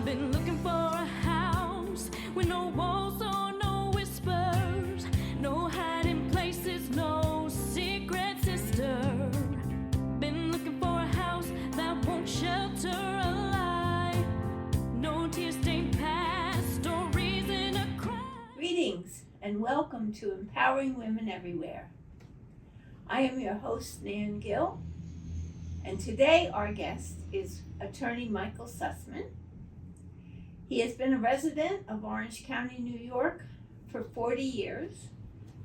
I've been looking for a house with no walls or no whispers, no hiding places, no secret sister. Been looking for a house that won't shelter a lie, no tear-stained past or reason to cry. Greetings and welcome to Empowering Women Everywhere. I am your host, Nan Gill, and today our guest is attorney MichaelSussman. He has been a resident of Orange County, New York for 40 years,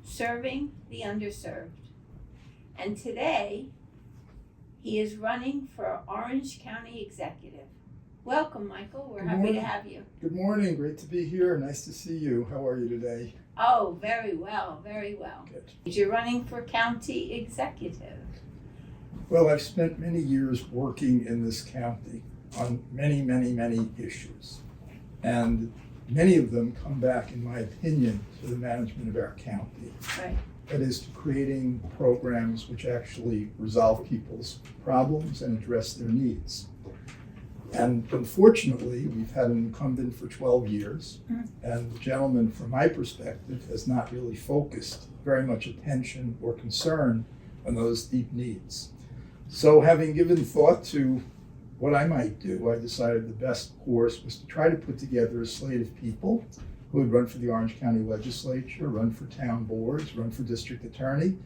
serving the underserved. And today, he is running for Orange County Executive. Welcome, Michael. We're happy to have you. Good morning. Great to be here. Nice to see you. How are you today? Oh, very well, very well. Good. You're running for county executive. Well, I've spent many years working in this county on many issues. And many of them come back, in my opinion, to the management of our county. Right. That is, to creating programs which actually resolve people's problems and address their needs. And unfortunately, we've had an incumbent for 12 years, and the gentleman, from my perspective, has not really focused very much attention or concern on those deep needs. So having given thought to what I might do, I decided the best course was to try to put together a slate of people who would run for the Orange County Legislature, run for town boards, run for district attorney,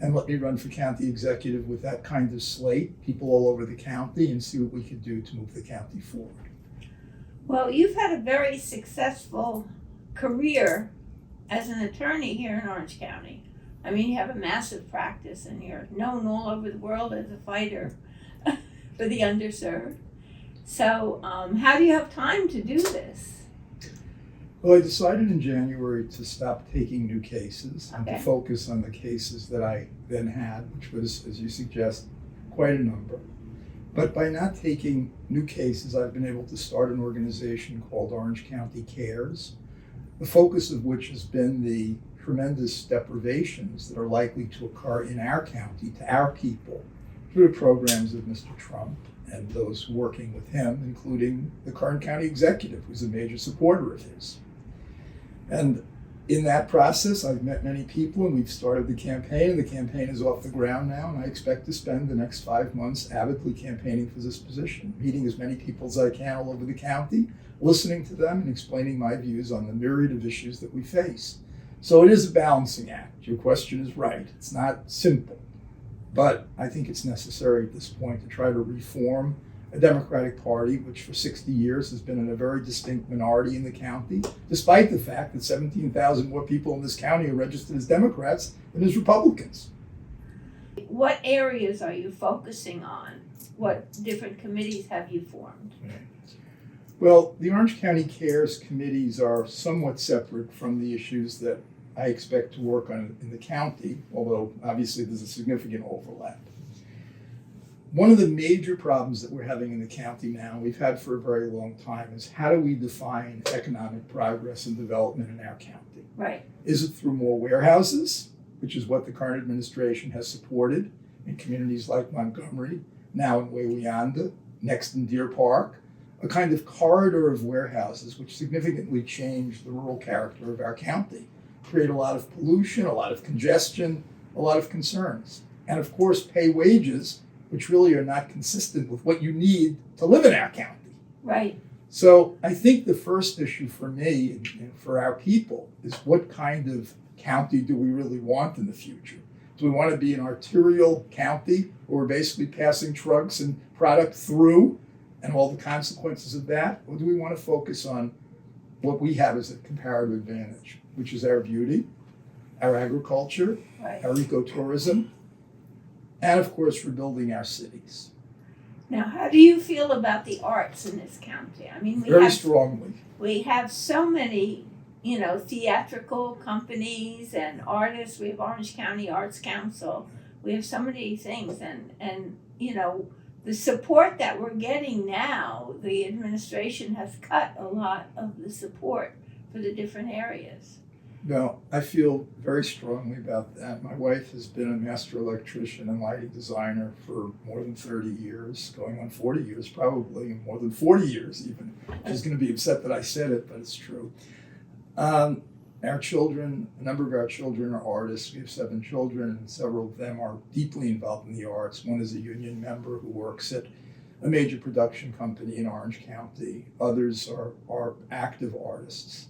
and let me run for county executive with that kind of slate, people all over the county, and see what we could do to move the county forward. Well, you've had a very successful career as an attorney here in Orange County. I mean, you have a massive practice and you're known all over the world as a fighter for the underserved. So how do you have time to do this? Well, I decided in January to stop taking new cases and Okay. to focus on the cases that I then had, which was, as you suggest, quite a number. But by not taking new cases, I've been able to start an organization called Orange County Cares, the focus of which has been the tremendous deprivations that are likely to occur in our county to our people through the programs of Mr. Trump and those working with him, including the current county executive, who's a major supporter of his. And in that process, I've met many people and we've started the campaign, and the campaign is off the ground now, and I expect to spend the next 5 months avidly campaigning for this position, meeting as many people as I can all over the county, listening to them and explaining my views on the myriad of issues that we face. So it is a balancing act. Your question is right. It's not simple, but I think it's necessary at this point to try to reform a Democratic Party which for 60 years has been in a very distinct minority in the county, despite the fact that 17,000 more people in this county are registered as Democrats than as Republicans. What areas are you focusing on? What different committees have you formed? Well, the Orange County Cares committees are somewhat separate from the issues that I expect to work on in the county, although obviously there's a significant overlap. One of the major problems that we're having in the county now, we've had for a very long time, is how do we define economic progress and development in our county? Right. Is it through more warehouses, which is what the current administration has supported in communities like Montgomery, now in Wawayanda, next in Deer Park, a kind of corridor of warehouses which significantly change the rural character of our county, create a lot of pollution, a lot of congestion, a lot of concerns, and of course pay wages which really are not consistent with what you need to live in our county. Right. So I think the first issue for me and for our people is what kind of county do we really want in the future? Do we want to be an arterial county where we're basically passing trucks and product through and all the consequences of that? Or do we want to focus on what we have as a comparative advantage, which is our beauty, our agriculture, Right. our ecotourism, and of course rebuilding our cities? Now, how do you feel about the arts in this county? I mean, Very strongly. we have so many, theatrical companies and artists. We have Orange County Arts Council. We have so many things, and the support that we're getting now, the administration has cut a lot of the support for the different areas. No, I feel very strongly about that. My wife has been a master electrician and lighting designer for more than 30 years, going on 40 years probably, and more than 40 years even. She's going to be upset that I said it, but it's true. Our children, a number of our children are artists. We have 7 children, and several of them are deeply involved in the arts. One is a union member who works at a major production company in Orange County. Others are active artists.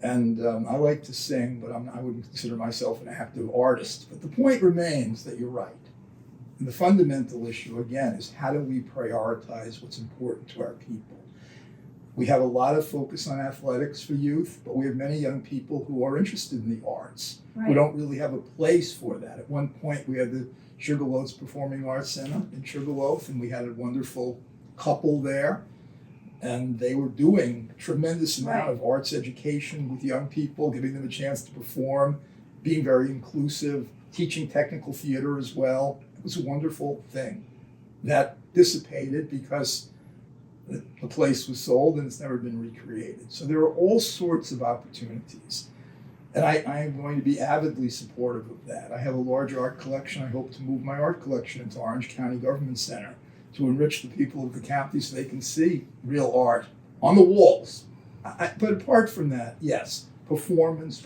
And I like to sing, but I wouldn't consider myself an active artist. But the point remains that you're right. And the fundamental issue, again, is how do we prioritize what's important to our people? We have a lot of focus on athletics for youth, but we have many young people who are interested in the arts, who don't really have a place for that. At one point, we had the Sugarloaf's Performing Arts Center in Sugarloaf, and we had a wonderful couple there. And they were doing a tremendous amount of arts education with young people, giving them a chance to perform, being very inclusive, teaching technical theater as well. It was a wonderful thing. That dissipated because the place was sold and it's never been recreated. So there are all sorts of opportunities. And I am going to be avidly supportive of that. I have a large art collection. I hope to move my art collection into Orange County Government Center to enrich the people of the county so they can see real art on the walls. But apart from that, yes, performance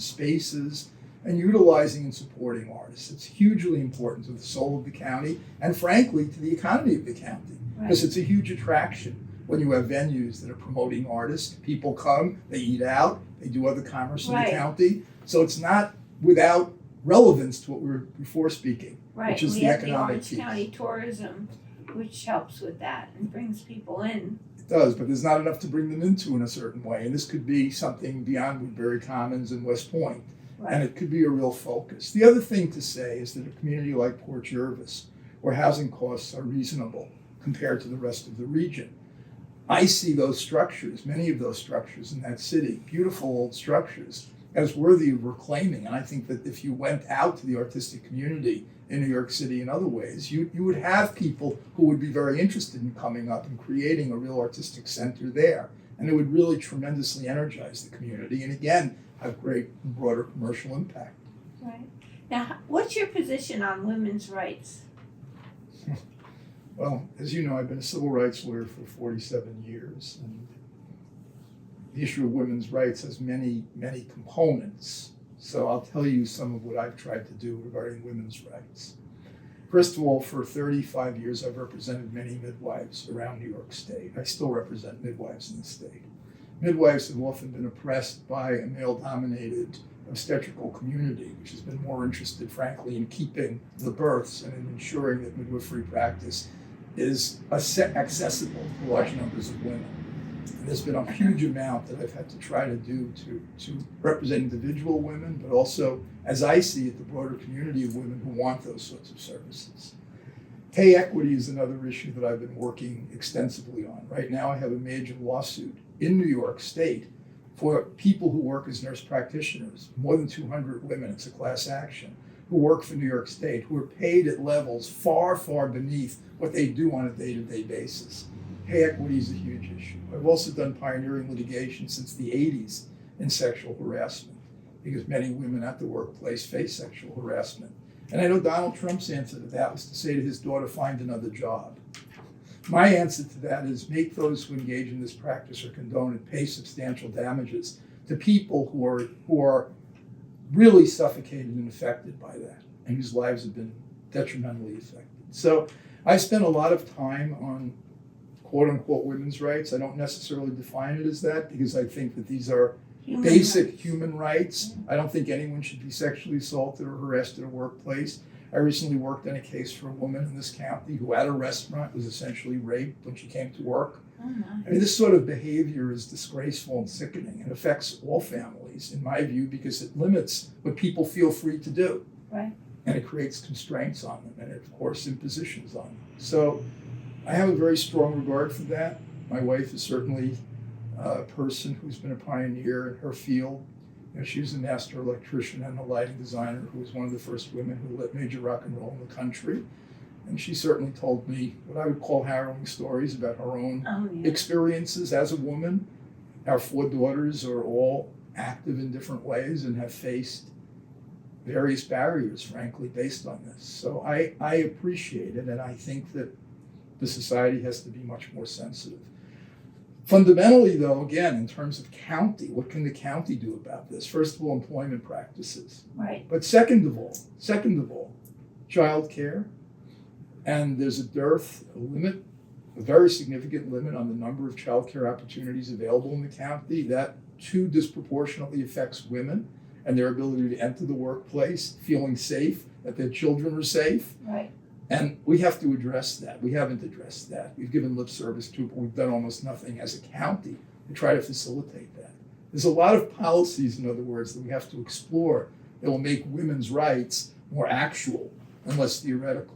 spaces, and utilizing and supporting artists. It's hugely important to the soul of the county and frankly to the economy of the county, because it's a huge attraction when you have venues that are promoting artists. People come, they eat out, they do other commerce in the county. So it's not without relevance to what we were before speaking, which is the economic piece. We have the Orange County tourism, which helps with that and brings people in. It does, but there's not enough to bring them into in a certain way. And this could be something beyond Woodbury Commons and West Point. And it could be a real focus. The other thing to say is that a community like Port Jervis, where housing costs are reasonable compared to the rest of the region, I see those structures, many of those structures in that city, beautiful old structures, as worthy of reclaiming. And I think that if you went out to the artistic community in New York City in other ways, you would have people who would be very interested in coming up and creating a real artistic center there. And it would really tremendously energize the community. And again, have great broader commercial impact. Right. Now, what's your position on women's rights? Well, as you know, I've been a civil rights lawyer for 47 years. And the issue of women's rights has many, many components. So I'll tell you some of what I've tried to do regarding women's rights. First of all, for 35 years, I've represented many midwives around New York State. I still represent midwives in the state. Midwives have often been oppressed by a male-dominated obstetrical community, which has been more interested, frankly, in keeping the births and in ensuring that midwifery practice is accessible to large numbers of women. And there's been a huge amount that I've had to try to do to represent individual women, but also, as I see it, the broader community of women who want those sorts of services. Pay equity is another issue that I've been working extensively on. Right now I have a major lawsuit in New York State for people who work as nurse practitioners, more than 200 women, it's a class action, who work for New York State, who are paid at levels far, far beneath what they do on a day-to-day basis. Pay equity is a huge issue. I've also done pioneering litigation since the 80s in sexual harassment, because many women at the workplace face sexual harassment. And I know Donald Trump's answer to that was to say to his daughter, find another job. My answer to that is make those who engage in this practice or condone it pay substantial damages to people who are really suffocated and affected by that, and whose lives have been detrimentally affected. So I spent a lot of time on quote unquote women's rights. I don't necessarily define it as that because I think that these are basic human rights. I don't think anyone should be sexually assaulted or harassed at a workplace. I recently worked on a case for a woman in this county who at a restaurant was essentially raped when she came to work. I mean, this sort of behavior is disgraceful and sickening and affects all families, in my view, because it limits what people feel free to do. Right. And it creates constraints on them and, of course, impositions on them. So I have a very strong regard for that. My wife is certainly a person who's been a pioneer in her field. You know, she was a master electrician and a lighting designer who was one of the first women who lit major rock and roll in the country. And she certainly told me what I would call harrowing stories about her own experiences as a woman. Our 4 daughters are all active in different ways and have faced various barriers, frankly, based on this. So I appreciate it, and I think that the society has to be much more sensitive. Fundamentally, though, again, in terms of county, what can the county do about this? First of all, employment practices. Right. But second of all, childcare. And there's a dearth, a limit, a very significant limit on the number of childcare opportunities available in the county. That too disproportionately affects women and their ability to enter the workplace feeling safe, that their children are safe. Right. And we have to address that. We haven't addressed that. We've given lip service to it, but we've done almost nothing as a county to try to facilitate that. There's a lot of policies, in other words, that we have to explore that will make women's rights more actual and less theoretical.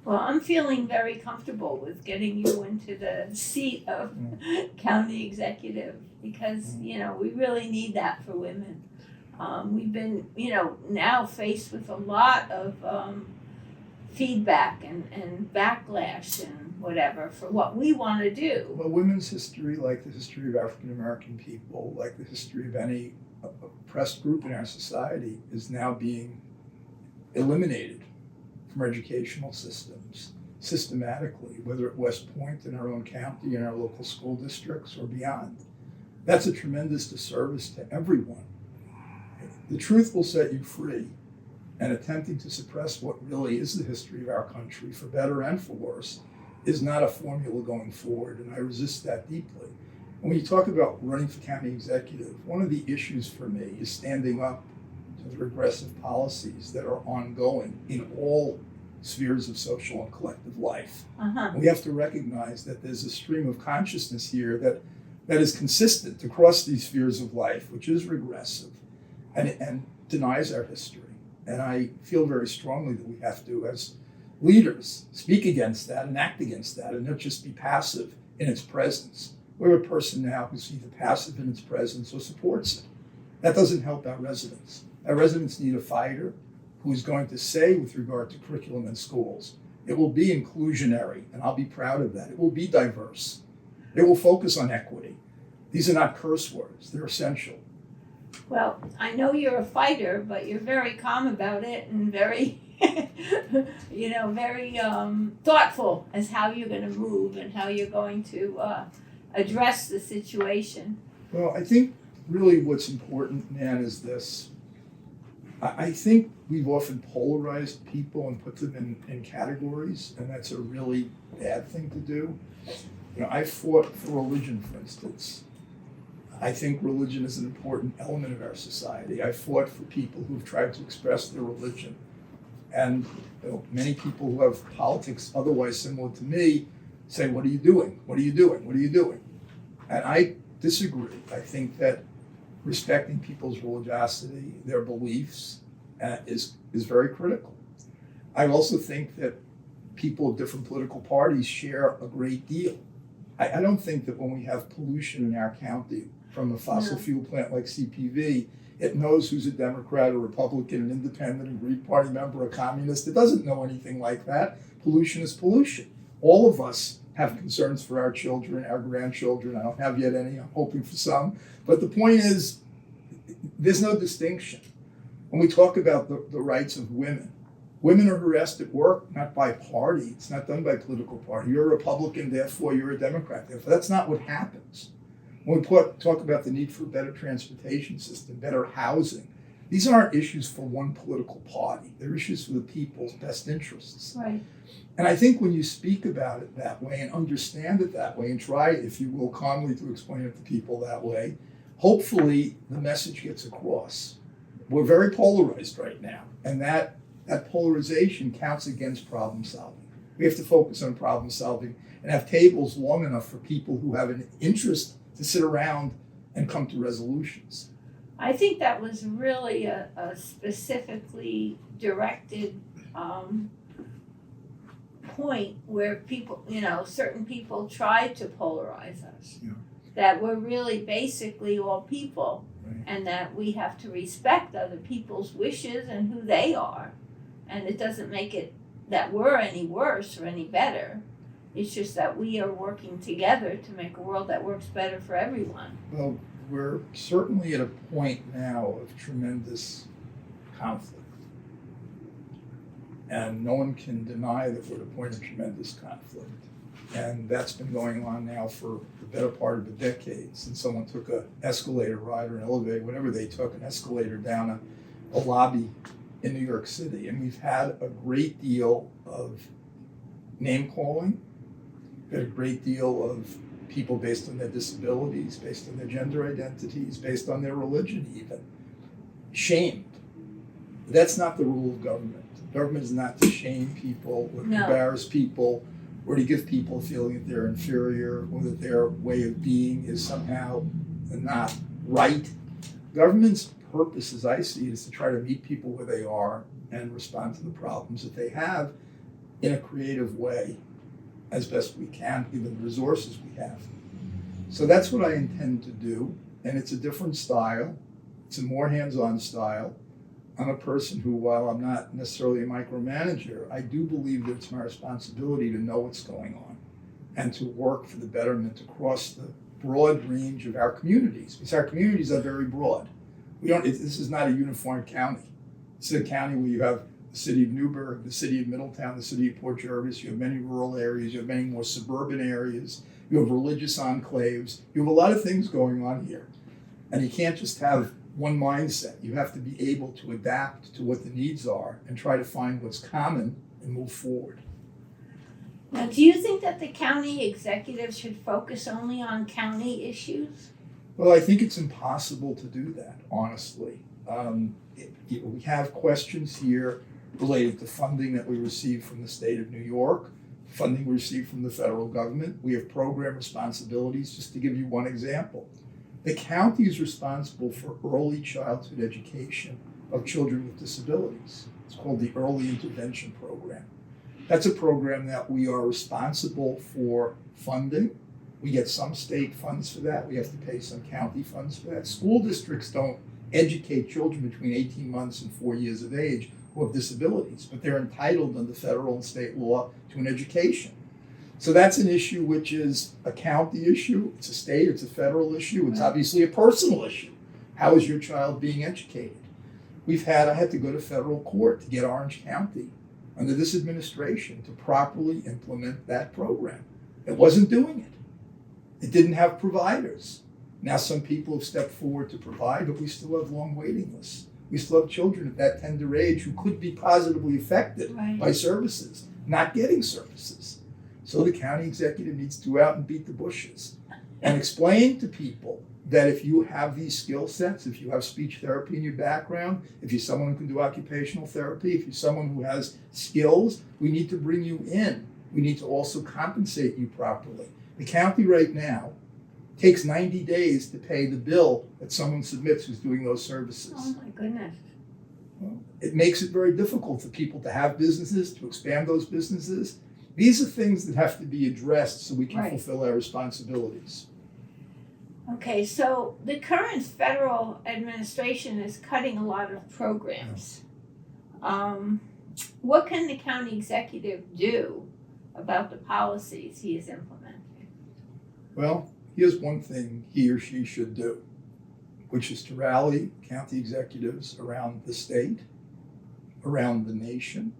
Well, I'm feeling very comfortable with getting you into the seat of county executive because, we really need that for women. We've been, now faced with a lot of feedback and backlash and whatever for what we want to do. Well, women's history, like the history of African American people, like the history of any oppressed group in our society, is now being eliminated from our educational systems systematically, whether at West Point in our own county, in our local school districts, or beyond. That's a tremendous disservice to everyone. The truth will set you free, and attempting to suppress what really is the history of our country, for better and for worse, is not a formula going forward, and I resist that deeply. And when you talk about running for county executive, one of the issues for me is standing up to the regressive policies that are ongoing in all spheres of social and collective life. We have to recognize that there's a stream of consciousness here that is consistent across these spheres of life, which is regressive and denies our history. And I feel very strongly that we have to, as leaders, speak against that and act against that and not just be passive in its presence. We're a person now who's either passive in its presence or supports it. That doesn't help our residents. Our residents need a fighter who is going to say, with regard to curriculum in schools, it will be inclusionary, and I'll be proud of that. It will be diverse. It will focus on equity. These are not curse words. They're essential. Well, I know you're a fighter, but you're very calm about it and very, very thoughtful as how you're going to move and how you're going to address the situation. Well, I think really what's important, Nan, is this. I think we've often polarized people and put them in categories, and that's a really bad thing to do. I fought for religion, for instance. I think religion is an important element of our society. I fought for people who've tried to express their religion. And many people who have politics otherwise similar to me say, what are you doing? What are you doing? What are you doing? And I disagree. I think that respecting people's religiosity, their beliefs, is very critical. I also think that people of different political parties share a great deal. I don't think that when we have pollution in our county from a fossil fuel plant like CPV, it knows who's a Democrat, a Republican, an independent, a Green Party member, a communist. It doesn't know anything like that. Pollution is pollution. All of us have concerns for our children, our grandchildren. I don't have yet any. I'm hoping for some. But the point is, there's no distinction. When we talk about the rights of women are harassed at work, not by party. It's not done by political party. You're a Republican, therefore you're a Democrat. Therefore, that's not what happens. When we talk about the need for a better transportation system, better housing, these aren't issues for one political party. They're issues for the people's best interests. Right. And I think when you speak about it that way and understand it that way and try, if you will, calmly to explain it to people that way, hopefully the message gets across. We're very polarized right now, and that polarization counts against problem solving. We have to focus on problem solving and have tables long enough for people who have an interest to sit around and come to resolutions. I think that was really a specifically directed point where people, certain people tried to polarize us. Yeah. That we're really basically all people, right. And that we have to respect other people's wishes and who they are. And it doesn't make it that we're any worse or any better. It's just that we are working together to make a world that works better for everyone. Well, we're certainly at a point now of tremendous conflict. And no one can deny that we're at a point of tremendous conflict. And that's been going on now for the better part of a decade, since someone took an escalator ride or an elevator, whatever they took, an escalator down a lobby in New York City. And we've had a great deal of name calling, we've had a great deal of people based on their disabilities, based on their gender identities, based on their religion even, shamed. But that's not the rule of government. Government is not to shame people or No. embarrass people or to give people a feeling that they're inferior or that their way of being is somehow not right. Government's purpose, as I see it, is to try to meet people where they are and respond to the problems that they have in a creative way as best we can, given the resources we have. So that's what I intend to do, and it's a different style. It's a more hands-on style. I'm a person who, while I'm not necessarily a micromanager, I do believe that it's my responsibility to know what's going on and to work for the betterment across the broad range of our communities, because our communities are very broad. This is not a uniform county. It's a county where you have the city of Newburgh, the city of Middletown, the city of Port Jervis. You have many rural areas. You have many more suburban areas. You have religious enclaves. You have a lot of things going on here. And you can't just have one mindset. You have to be able to adapt to what the needs are and try to find what's common and move forward. Now, do you think that the county executives should focus only on county issues? Well, I think it's impossible to do that, honestly. We have questions here related to funding that we receive from the state of New York, funding we receive from the federal government. We have program responsibilities. Just to give you one example, the county is responsible for early childhood education of children with disabilities. It's called the Early Intervention Program. That's a program that we are responsible for funding. We get some state funds for that. We have to pay some county funds for that. School districts don't educate children between 18 months and 4 years of age who have disabilities, but they're entitled under federal and state law to an education. So that's an issue which is a county issue, it's a state, it's a federal issue, it's obviously a personal issue. How is your child being educated? I had to go to federal court to get Orange County under this administration to properly implement that program. It wasn't doing it. It didn't have providers. Now some people have stepped forward to provide, but we still have long waiting lists. We still have children at that tender age who could be positively affected by services, not getting services. So the county executive needs to go out and beat the bushes and explain to people that if you have these skill sets, if you have speech therapy in your background, if you're someone who can do occupational therapy, if you're someone who has skills, we need to bring you in. We need to also compensate you properly. The county right now takes 90 days to pay the bill that someone submits who's doing those services. Oh my goodness. Well, it makes it very difficult for people to have businesses, to expand those businesses. These are things that have to be addressed so we can fulfill our responsibilities. Okay, so the current federal administration is cutting a lot of programs. What can the county executive do about the policies he is implementing? Well, here's one thing he or she should do, which is to rally county executives around the state, around the nation,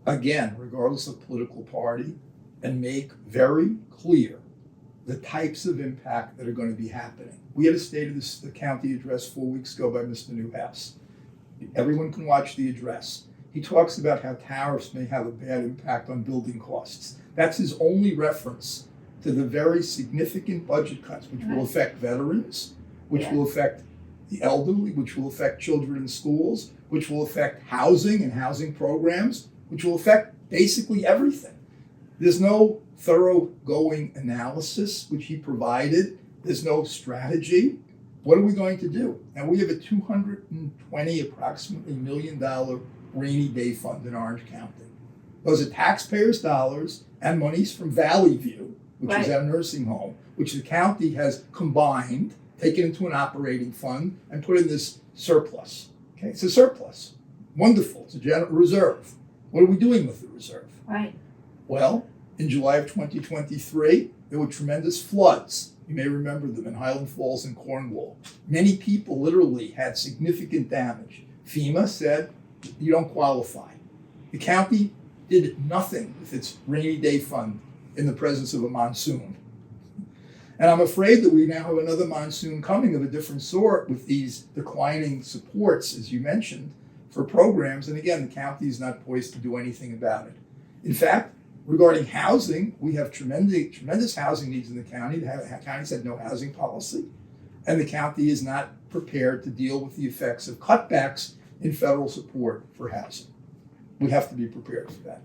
again, regardless of political party, and make very clear the types of impact that are going to be happening. We had a State of the County address 4 weeks ago by Mr. Newhouse. Everyone can watch the address. He talks about how tariffs may have a bad impact on building costs. That's his only reference to the very significant budget cuts, which will affect veterans, which will affect the elderly, which will affect children in schools, which will affect housing and housing programs, which will affect basically everything. There's no thoroughgoing analysis, which he provided. There's no strategy. What are we going to do? And we have a $220 approximately $1 million rainy day fund in Orange County. Those are taxpayers' dollars and monies from Valley View, which is our nursing home, which the county has combined, taken into an operating fund, and put in this surplus. Okay, it's a surplus. Wonderful. It's a general reserve. What are we doing with the reserve? Right. Well, in July of 2023, there were tremendous floods You may remember them in Highland Falls and Cornwall. Many people literally had significant damage. FEMA said, you don't qualify. The county did nothing with its rainy day fund in the presence of a monsoon. And I'm afraid that we now have another monsoon coming of a different sort with these declining supports, as you mentioned, for programs. And again, the county is not poised to do anything about it. In fact, regarding housing, we have tremendous housing needs in the county. The county's had no housing policy, and the county is not prepared to deal with the effects of cutbacks in federal support for housing. We have to be prepared for that.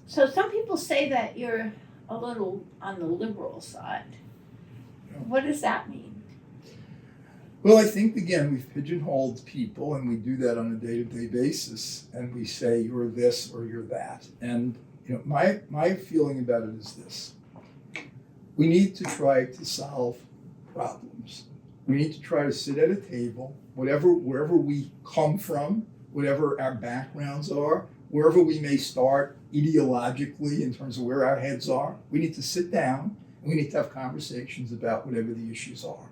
So some people say that you're a little on the liberal side. Yeah. What does that mean? Well, I think, again, we've pigeonholed people, and we do that on a day-to-day basis, and we say you're this or you're that. And my feeling about it is this. We need to try to solve problems. We need to try to sit at a table, wherever we come from, whatever our backgrounds are, wherever we may start ideologically in terms of where our heads are. We need to sit down, and we need to have conversations about whatever the issues are.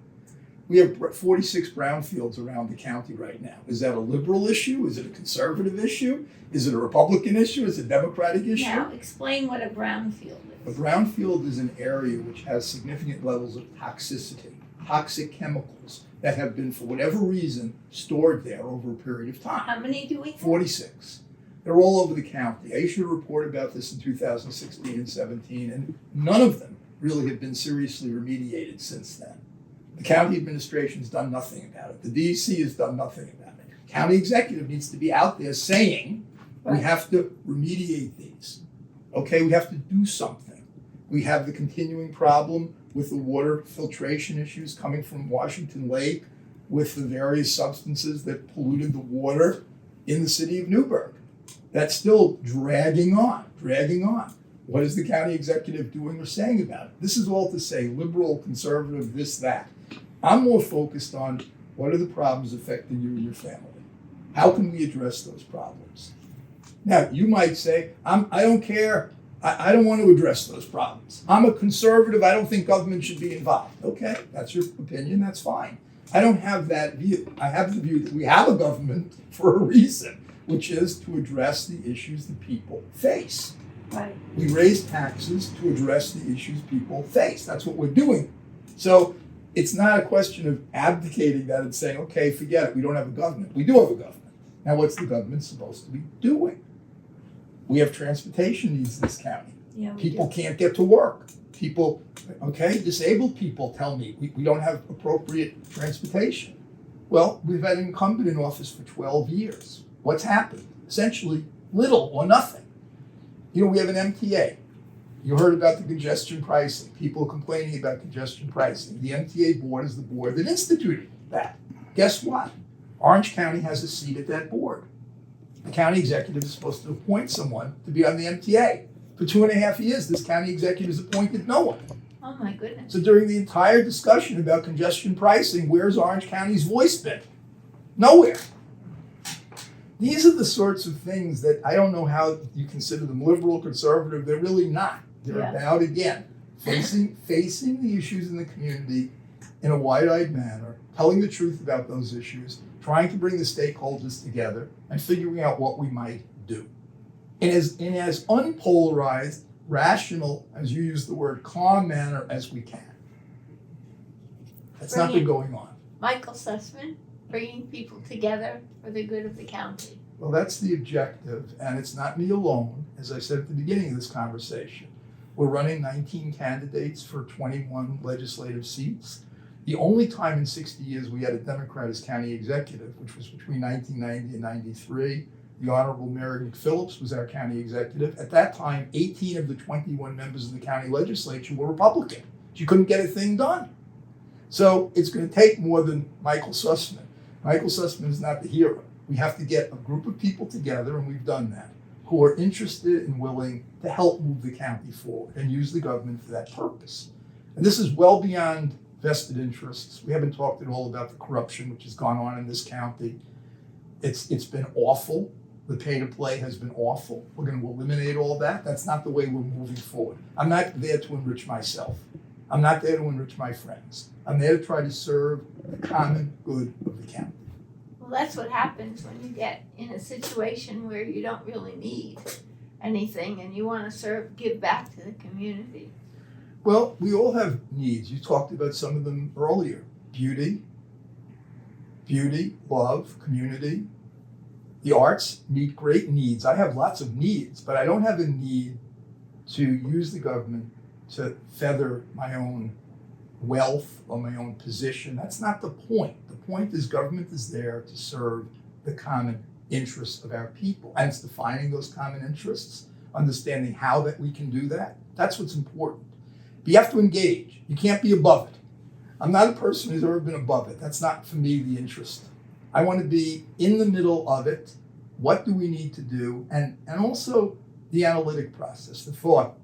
We have 46 brownfields around the county right now. Is that a liberal issue? Is it a conservative issue? Is it a Republican issue? Is it a Democratic issue? Now, explain what a brownfield A is. brownfield is an area which has significant levels of toxicity, toxic chemicals that have been, for whatever reason, stored there over a period of time. How many do we have? 46. They're all over the county. I issued a report about this in 2016 and 17, and none of them really have been seriously remediated since then. The county administration's done nothing about it. The DEC has done nothing about it. County executive needs to be out there saying, we have to remediate these. Okay, we have to do something. We have the continuing problem with the water filtration issues coming from Washington Lake with the various substances that polluted the water in the city of Newburgh. That's still dragging on. What is the county executive doing or saying about it? This is all to say liberal, conservative, this, that. I'm more focused on what are the problems affecting you and your family? How can we address those problems? Now, you might say, I don't care. I don't want to address those problems. I'm a conservative. I don't think government should be involved. Okay, that's your opinion. That's fine. I don't have that view. I have the view that we have a government for a reason, which is to address the issues that people face. Right. We raise taxes to address the issues people face. That's what we're doing. So it's not a question of abdicating that and saying, okay, forget it. We don't have a government. We do have a government. Now, what's the government supposed to be doing? We have transportation needs in this county. Yeah, we People do. can't get to work. People, disabled people tell me we don't have appropriate transportation. Well, we've had an incumbent in office for 12 years. What's happened? Essentially, little or nothing. We have an MTA. You heard about the congestion pricing, people complaining about congestion pricing. The MTA board is the board that instituted that. Guess what? Orange County has a seat at that board. The county executive is supposed to appoint someone to be on the MTA. For 2.5 years, this county executive has appointed no one. Oh my goodness. So during the entire discussion about congestion pricing, where's Orange County's voice been? Nowhere. These are the sorts of things that I don't know how you consider them liberal, conservative. They're really not. They're about, again, facing the issues in the community in a wide-eyed manner, telling the truth about those issues, trying to bring the stakeholders together, and figuring out what we might do. In as unpolarized, rational, as you use the word, calm manner as we can. That's not been going on. MichaelSussman, bringing people together for the good of the county. Well, that's the objective, and it's not me alone. As I said at the beginning of this conversation, we're running 19 candidates for 21 legislative seats. The only time in 60 years we had a Democrat as county executive, which was between 1990 and 93. The Honorable Mary McPhillips was our county executive. At that time, 18 of the 21 members of the county legislature were Republican. She couldn't get a thing done. So it's going to take more than MichaelSussman. MichaelSussman is not the hero. We have to get a group of people together, and we've done that, who are interested and willing to help move the county forward and use the government for that purpose. And this is well beyond vested interests. We haven't talked at all about the corruption which has gone on in this county. It's been awful. The pay to play has been awful. We're going to eliminate all that. That's not the way we're moving forward. I'm not there to enrich myself. I'm not there to enrich my friends. I'm there to try to serve the common good of the county. Well, that's what happens when you get in a situation where you don't really need anything and you want to give back to the community. Well, we all have needs. You talked about some of them earlier. Beauty, love, community. The arts meet great needs. I have lots of needs, but I don't have a need to use the government to feather my own wealth or my own position. That's not the point. The point is government is there to serve the common interests of our people. And it's defining those common interests, understanding how that we can do that. That's what's important. But you have to engage. You can't be above it. I'm not a person who's ever been above it. That's not, for me, the interest. I want to be in the middle of it. What do we need to do? And also the analytic process, the thought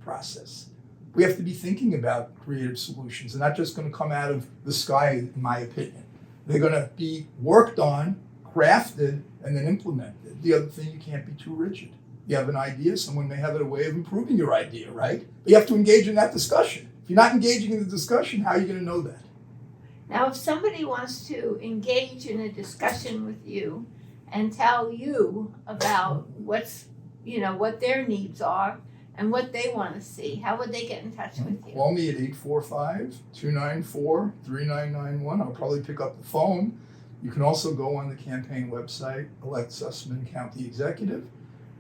process. We have to be thinking about creative solutions. They're not just going to come out of the sky, in my opinion. They're going to be worked on, crafted, and then implemented. The other thing, you can't be too rigid. You have an idea, someone may have a way of improving your idea, right? But you have to engage in that discussion. If you're not engaging in the discussion, how are you going to know that? Now, if somebody wants to engage in a discussion with you and tell you about what their needs are and what they want to see, how would they get in touch with you? Call me at 845-294-3991. I'll probably pick up the phone. You can also go on the campaign website, elect Sussman County Executive.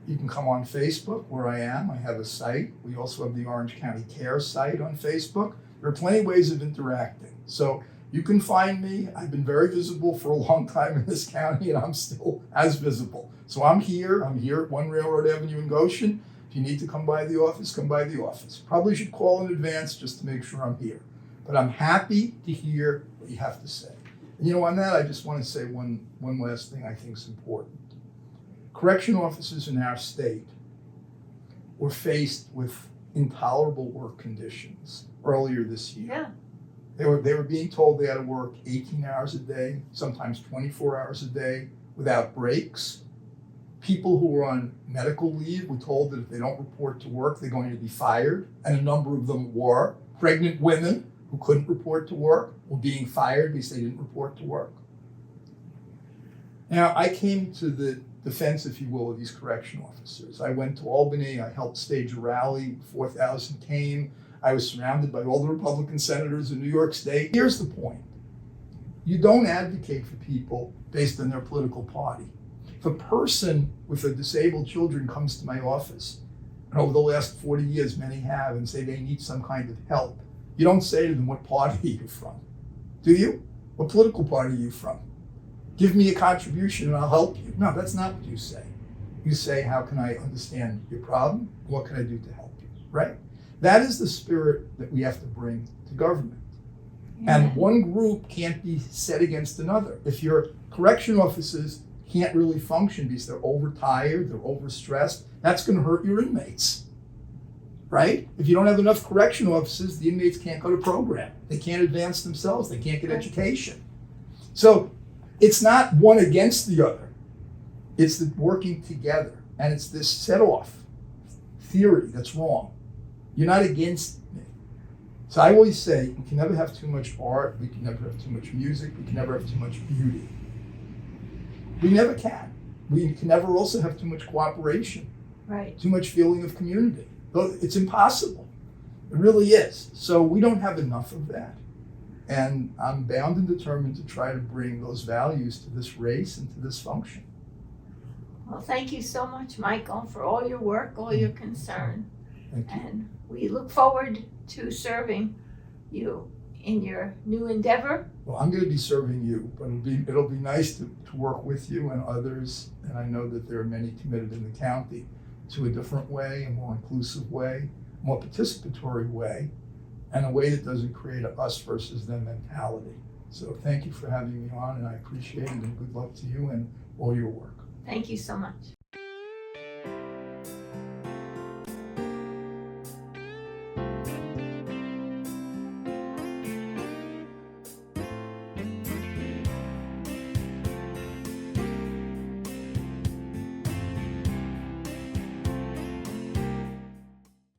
You can come on Facebook, where I am. I have a site. We also have the Orange County Care site on Facebook. There are plenty of ways of interacting. So you can find me. I've been very visible for a long time in this county, and I'm still as visible. So I'm here. I'm here at 1 Railroad Avenue in Goshen. If you need to come by the office, come by the office. Probably should call in advance just to make sure I'm here. But I'm happy to hear what you have to say. And on that, I just want to say one last thing I think is important. Correction officers in our state were faced with intolerable work conditions earlier this year. Yeah. They were being told they had to work 18 hours a day, sometimes 24 hours a day, without breaks. People who were on medical leave were told that if they don't report to work, they're going to be fired, and a number of them were. Pregnant women who couldn't report to work were being fired because they didn't report to work. Now, I came to the defense, if you will, of these correction officers. I went to Albany. I helped stage a rally. 4,000 came. I was surrounded by all the Republican senators in New York State. Here's the point. You don't advocate for people based on their political party. If a person with a disabled children comes to my office, and over the last 40 years many have, and say they need some kind of help, you don't say to them, what party are you from? Do you? What political party are you from? Give me a contribution and I'll help you. No, that's not what you say. You say, how can I understand your problem? What can I do to help you, right? That is the spirit that we have to bring to government. Yeah. And one group can't be set against another. If your correction officers can't really function because they're overtired, they're overstressed, that's going to hurt your inmates, right? If you don't have enough correction officers, the inmates can't go to program. They can't advance themselves. They can't get education. So it's not one against the other. It's the working together. And it's this set-off theory that's wrong. You're not against me. So I always say, we can never have too much art. We can never have too much music. We can never have too much beauty. We never can. We can never also have too much cooperation. Right. Too much feeling of community. It's impossible. It really is. So we don't have enough of that. And I'm bound and determined to try to bring those values to this race and to this function. Well, thank you so much, Michael, for all your work, all your concern. Thank you. And we look forward to serving you in your new endeavor. Well, I'm going to be serving you, but it'll be nice to work with you and others. And I know that there are many committed in the county to a different way, a more inclusive way, a more participatory way, and a way that doesn't create a us versus them mentality. So thank you for having me on, and I appreciate it, and good luck to you and all your work. Thank you so much.